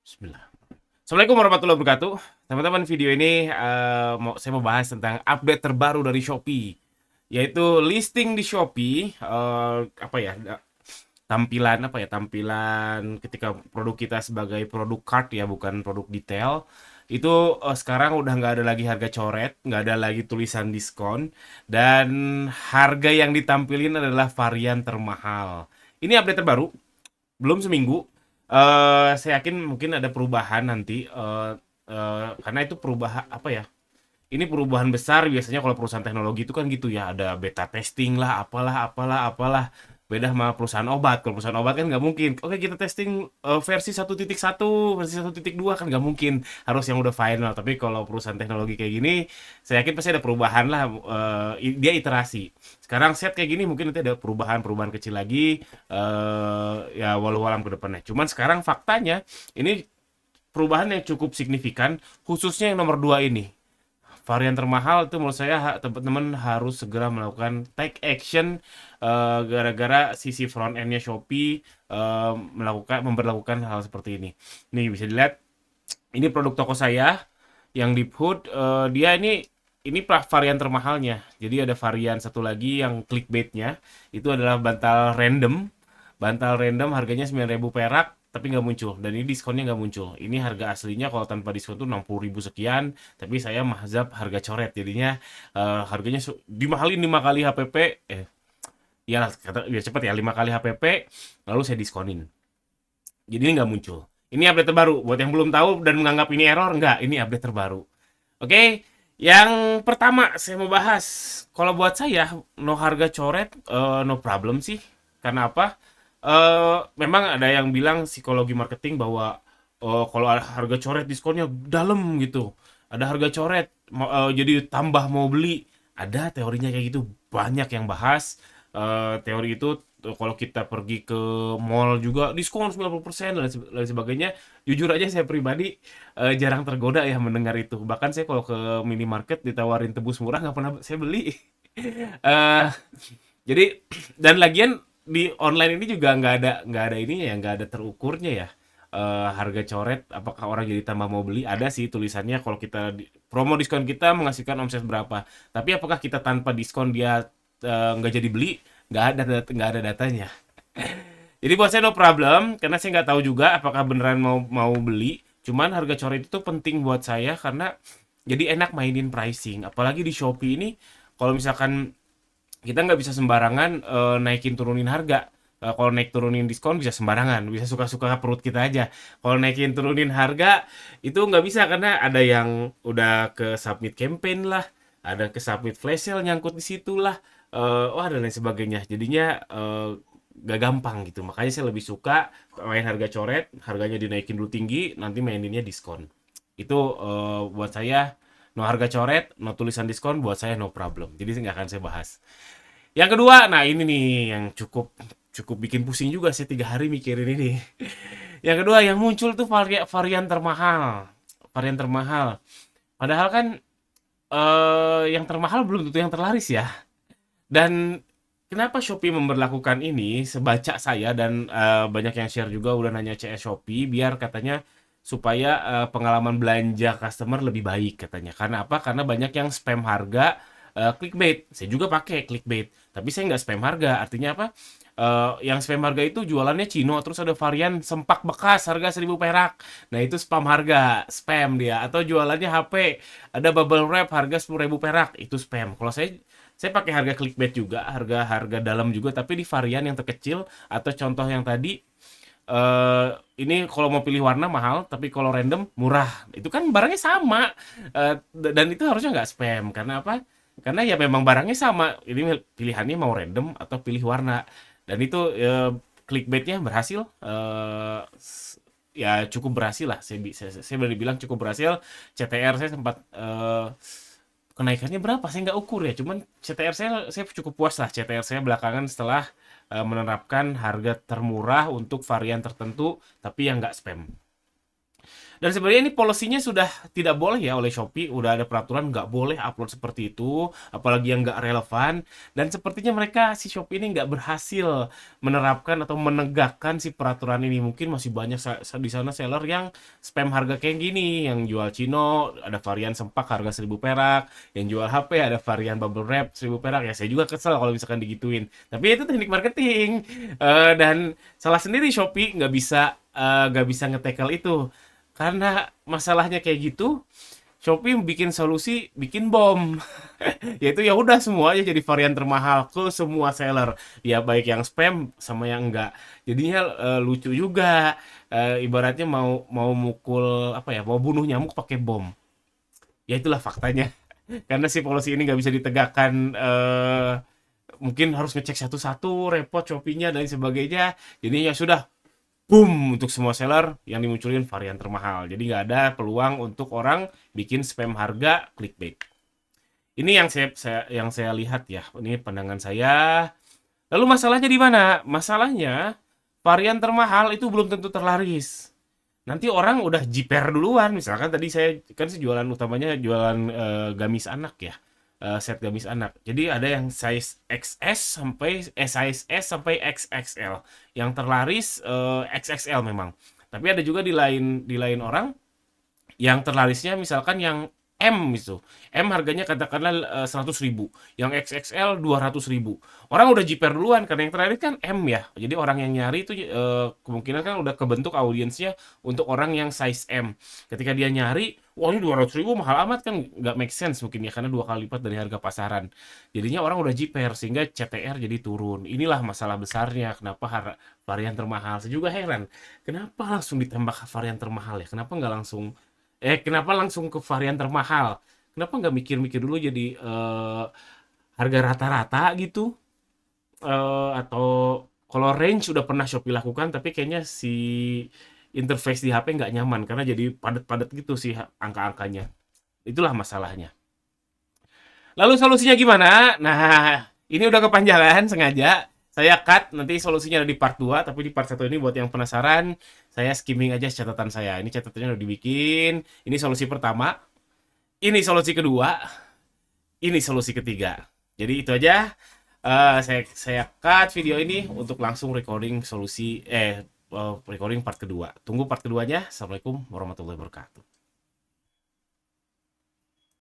Bismillah. Assalamualaikum warahmatullahi wabarakatuh. Teman-teman, video ini saya mau bahas tentang update terbaru dari Shopee, yaitu listing di Shopee. Apa ya, tampilan apa ya, tampilan ketika produk kita sebagai produk cart ya, bukan produk detail. Itu sekarang udah nggak ada lagi harga coret, nggak ada lagi tulisan diskon, dan harga yang ditampilin adalah varian termahal. Ini update terbaru, belum seminggu. Saya yakin mungkin ada perubahan nanti, karena itu perubahan apa ya, ini perubahan besar. Biasanya kalau perusahaan teknologi itu kan gitu ya, ada beta testing lah, apalah apalah apalah. Beda sama perusahaan obat. Kalau perusahaan obat kan nggak mungkin, oke kita testing versi 1.1, versi 1.2, kan nggak mungkin, harus yang udah final. Tapi kalau perusahaan teknologi kayak gini, saya yakin pasti ada perubahan lah. Dia iterasi. Sekarang set kayak gini, mungkin nanti ada perubahan-perubahan kecil lagi, ya walau alam ke depannya. Cuman sekarang faktanya, ini perubahan yang cukup signifikan, khususnya yang nomor 2 ini. Varian termahal itu menurut saya teman-teman harus segera melakukan take action, gara-gara sisi front end-nya Shopee memberlakukan hal seperti ini. Nih bisa dilihat, ini produk toko saya yang Deep Hood. Dia ini varian termahalnya. Jadi ada varian satu lagi yang clickbaitnya, itu adalah bantal random. Bantal random harganya 9.000 perak, tapi nggak muncul. Dan ini diskonnya nggak muncul. Ini harga aslinya kalau tanpa diskon tuh 60.000 sekian, tapi saya mahzab harga coret. Jadinya harganya dimahalin 5 kali HPP. Ya kata biar cepet ya, 5 kali HPP, lalu saya diskonin. Jadi ini nggak muncul. Ini update terbaru. Buat yang belum tahu dan menganggap ini error, nggak. Ini update terbaru. Oke, yang pertama saya mau bahas. Kalau buat saya, no harga coret, no problem sih. Karena apa? Memang ada yang bilang psikologi marketing bahwa kalau ada harga coret diskonnya dalam gitu. Ada harga coret, jadi tambah mau beli. Ada teorinya kayak gitu. Banyak yang bahas teori itu. Kalau kita pergi ke mall juga diskon 90% dan lain sebagainya. Jujur aja saya pribadi jarang tergoda ya mendengar itu. Bahkan saya kalau ke minimarket ditawarin tebus murah nggak pernah saya beli. Eh, jadi dan lagian di online ini juga nggak ada ini ya, nggak ada terukurnya ya. Harga coret apakah orang jadi tambah mau beli, ada sih tulisannya kalau kita promo diskon kita menghasilkan omset berapa, tapi apakah kita tanpa diskon dia nggak jadi beli, nggak ada datanya. Jadi buat saya no problem, karena saya nggak tahu juga apakah beneran mau mau beli. Cuman harga coret itu penting buat saya karena jadi enak mainin pricing. Apalagi di Shopee ini, kalau misalkan kita nggak bisa sembarangan naikin turunin harga. Kalau naik turunin diskon bisa sembarangan, bisa suka-suka perut kita aja. Kalau naikin turunin harga itu nggak bisa, karena ada yang udah ke submit campaign lah, ada ke submit flash sale nyangkut di situ lah, wah dan lain sebagainya. Jadinya gak gampang gitu. Makanya saya lebih suka main harga coret, harganya dinaikin dulu tinggi, nanti maininnya diskon. Itu buat saya no harga coret, no tulisan diskon, buat saya no problem. Jadi nggak akan saya bahas. Yang kedua, nah ini nih yang cukup cukup bikin pusing juga sih, 3 hari mikirin ini. Yang kedua yang muncul tuh varian termahal. Varian termahal. Padahal kan yang termahal belum tentu yang terlaris ya. Dan kenapa Shopee memberlakukan ini? Sebaca saya dan banyak yang share juga udah nanya CS Shopee, biar katanya supaya pengalaman belanja customer lebih baik katanya. Karena apa? Karena banyak yang spam harga, clickbait. Saya juga pakai clickbait, tapi saya nggak spam harga. Artinya apa? Yang spam harga itu jualannya Cino, terus ada varian sempak bekas harga 1.000 perak. Nah itu spam harga, spam dia. Atau jualannya HP, ada bubble wrap harga 10.000 perak, itu spam. Kalau saya pakai harga clickbait juga, harga-harga dalam juga, tapi di varian yang terkecil. Atau contoh yang tadi, ini kalau mau pilih warna mahal, tapi kalau random murah. Itu kan barangnya sama, dan itu harusnya nggak spam. Karena apa? Karena ya memang barangnya sama. Ini pilihannya mau random atau pilih warna. Dan itu clickbaitnya berhasil, ya cukup berhasil lah. Saya boleh bilang cukup berhasil. CTR saya sempat kenaikannya berapa? Saya nggak ukur ya. Cuman CTR saya cukup puas lah. CTR saya belakangan setelah menerapkan harga termurah untuk varian tertentu, tapi yang nggak spam. Dan sebenarnya ini polisinya sudah tidak boleh ya oleh Shopee, udah ada peraturan nggak boleh upload seperti itu, apalagi yang nggak relevan. Dan sepertinya mereka si Shopee ini nggak berhasil menerapkan atau menegakkan si peraturan ini. Mungkin masih banyak di sana seller yang spam harga kayak gini, yang jual Cino ada varian sempak harga 1.000 perak, yang jual HP ada varian bubble wrap 1.000 perak. Ya saya juga kesel kalau misalkan digituin. Tapi itu teknik marketing. Dan salah sendiri Shopee nggak bisa nge-tackle itu. Karena masalahnya kayak gitu, Shopee bikin solusi, bikin bom. Yaitu ya udah semuanya jadi varian termahal ke semua seller. Ya baik yang spam sama yang enggak. Jadinya lucu juga. Ibaratnya mau mau mukul apa ya, mau bunuh nyamuk pakai bom. Ya itulah faktanya. Karena si polusi ini nggak bisa ditegakkan, mungkin harus ngecek satu-satu, repot Shopee-nya dan sebagainya. Jadi ya sudah, boom untuk semua seller yang dimunculin varian termahal. Jadi nggak ada peluang untuk orang bikin spam harga clickbait. Ini yang saya lihat ya. Ini pandangan saya. Lalu masalahnya di mana? Masalahnya varian termahal itu belum tentu terlaris. Nanti orang udah jiper duluan. Misalkan tadi saya kan sih jualan utamanya jualan gamis anak ya. Set gamis anak. Jadi ada yang size size S sampai XXL. Yang terlaris XXL memang. Tapi ada juga di lain orang yang terlarisnya misalkan yang M gitu. M harganya katakanlah 100.000, yang XXL 200.000. Orang udah jiper duluan karena yang terakhir kan M ya. Jadi orang yang nyari itu kemungkinan kan udah kebentuk audiensnya untuk orang yang size M. Ketika dia nyari, wah ini 200.000 mahal amat kan, nggak make sense mungkin ya karena 2 kali lipat dari harga pasaran. Jadinya orang udah jiper sehingga CTR jadi turun. Inilah masalah besarnya kenapa varian termahal. Saya juga heran, kenapa langsung ditembak varian termahal ya? Kenapa langsung ke varian termahal? Kenapa nggak mikir-mikir dulu jadi harga rata-rata gitu? Atau kalau range udah pernah Shopee lakukan, tapi kayaknya si interface di HP nggak nyaman karena jadi padat-padat gitu sih angka-angkanya. Itulah masalahnya. Lalu solusinya gimana? Nah, ini udah kepanjangan sengaja. Saya cut, nanti solusinya ada di part 2, tapi di part 1 ini buat yang penasaran, saya skimming aja catatan saya. Ini catatannya udah dibikin, ini solusi pertama, ini solusi kedua, ini solusi ketiga. Jadi itu aja. Saya cut video ini untuk langsung recording part kedua. Tunggu part keduanya. Assalamualaikum warahmatullahi wabarakatuh.